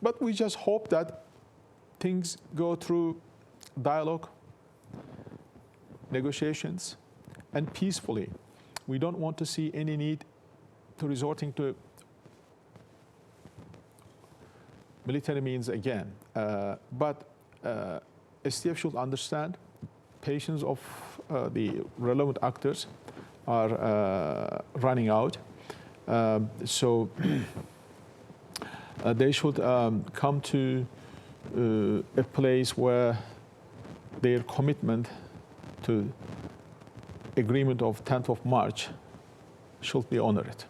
But we just hope that things go through dialogue, negotiations, and peacefully. We don't want to see any need to resorting to military means again. But SDF should understand patience of the relevant actors are running out. So they should come to a place where their commitment to agreement of 10th of March should be honored.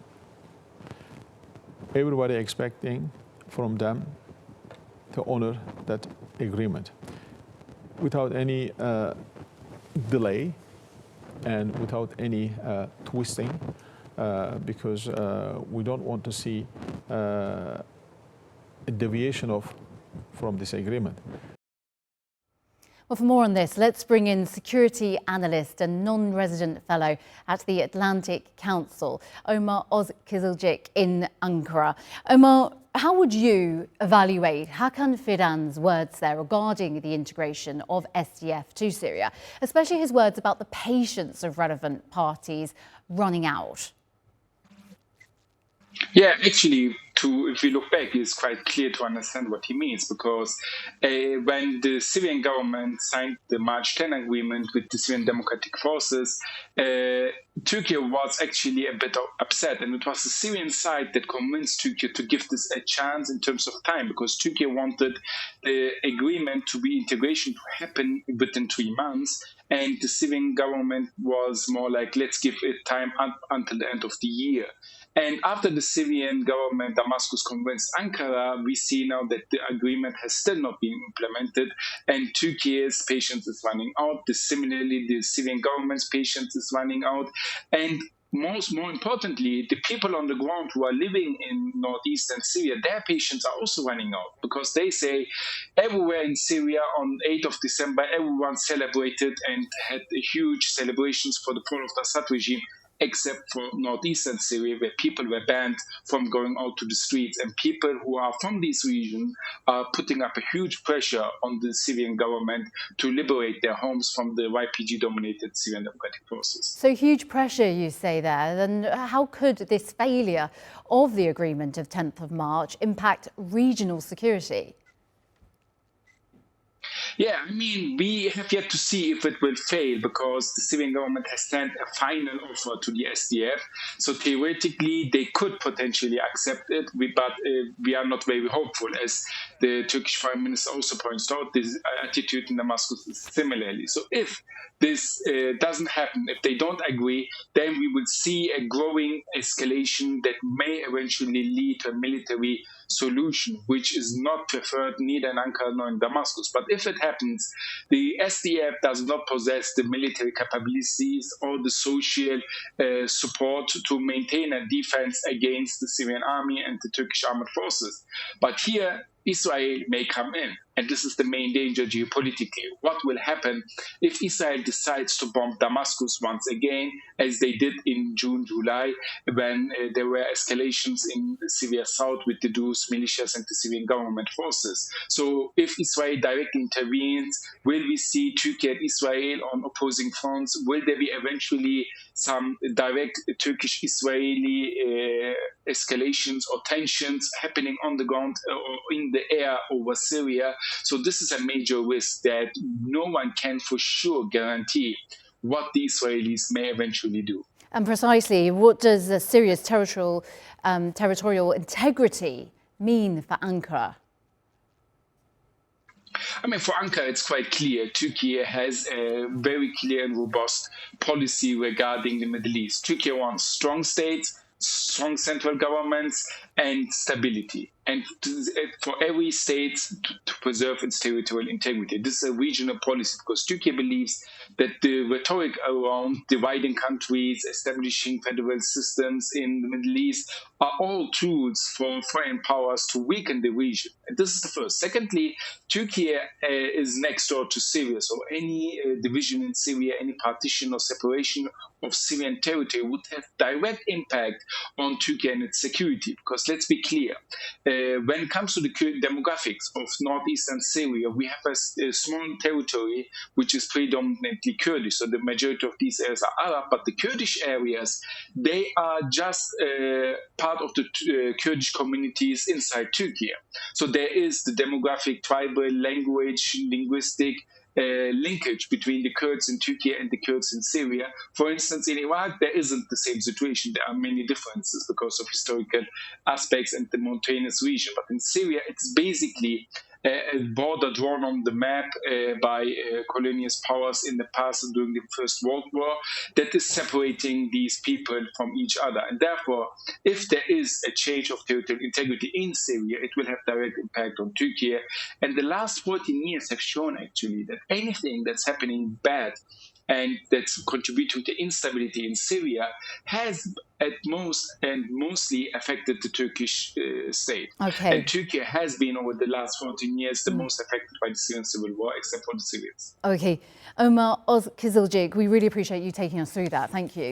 Everybody expecting from them to honor that agreement without any delay and without any twisting, because we don't want to see a deviation from this agreement. Well, for more on this, let's bring in security analyst and non-resident fellow at the Atlantic Council, Omer Ozkizilcik in Ankara. Omer, how would you evaluate Hakan Fidan's words there regarding the integration of SDF to Syria, especially his words about the patience of relevant parties running out? Yeah, actually, if we look back, it's quite clear to understand what he means, because when the Syrian government signed the March 10 agreement with the Syrian Democratic Forces, Turkey was actually a bit upset, and it was the Syrian side that convinced Turkey to give this a chance in terms of time, because Turkey wanted the agreement to be integration to happen within 3 months, and the Syrian government was more like, let's give it time until the end of the year. And after the Syrian government, Damascus, convinced Ankara, we see now that the agreement has still not been implemented, and Turkey's patience is running out. Similarly, the Syrian government's patience is running out. And more importantly, the people on the ground who are living in northeastern Syria, their patience are also running out, because they say everywhere in Syria on 8th of December, everyone celebrated and had huge celebrations for the fall of the Assad regime, except for northeastern Syria, where people were banned from going out to the streets. And people who are from this region are putting up a huge pressure on the Syrian government to liberate their homes from the YPG-dominated Syrian Democratic Forces. So huge pressure, you say there. Then how could this failure of the agreement of 10th of March impact regional security? Yeah, I mean, we have yet to see if it will fail, because the Syrian government has sent a final offer to the SDF. So theoretically, they could potentially accept it, but we are not very hopeful. As the Turkish Foreign Minister also points out, this attitude in Damascus is similarly. So if this doesn't happen, if they don't agree, then we will see a growing escalation that may eventually lead to a military solution, which is not preferred neither in Ankara nor in Damascus. But if it happens, the SDF does not possess the military capabilities or the social support to maintain a defense against the Syrian army and the Turkish armed forces. But here, Israel may come in, and this is the main danger geopolitically. What will happen if Israel decides to bomb Damascus once again, as they did in June, July, when there were escalations in Syria south with the Druze militias and the Syrian government forces? So if Israel directly intervenes, will we see Turkey and Israel on opposing fronts? Will there be eventually some direct Turkish-Israeli escalations or tensions happening on the ground or in the air over Syria? So this is a major risk that no one can for sure guarantee what the Israelis may eventually do. And precisely, what does Syria's territorial integrity mean for Ankara? I mean, for Ankara, it's quite clear. Turkey has a very clear and robust policy regarding the Middle East. Turkey wants strong states, strong central governments, and stability. And for every state to preserve its territorial integrity. This is a regional policy, because Turkey believes that the rhetoric around dividing countries, establishing federal systems in the Middle East are all tools for foreign powers to weaken the region. And this is the first. Secondly, Turkey is next door to Syria, so any division in Syria, any partition or separation of Syrian territory would have direct impact on Turkey and its security. Because let's be clear, when it comes to the demographics of northeastern Syria, we have a small territory which is predominantly Kurdish. So the majority of these areas are Arab, but the Kurdish areas, they are just part of the Kurdish communities inside Turkey. So there is the demographic, tribal, language, linguistic linkage between the Kurds in Turkey and the Kurds in Syria. For instance, in Iraq, there isn't the same situation. There are many differences because of historical aspects and the mountainous region. But in Syria, it's basically a border drawn on the map by colonialist powers in the past during the First World War that is separating these people from each other. And therefore, if there is a change of territorial integrity in Syria, it will have direct impact on Turkey. And the last 14 years have shown actually that anything that's happening bad and that's contributing to instability in Syria has at most and mostly affected the Turkish state. Okay. And Turkey has been, over the last 14 years, the most affected by the Syrian civil war, except for the Syrians. Okay. Omer Ozkizilcik, we really appreciate you taking us through that. Thank you.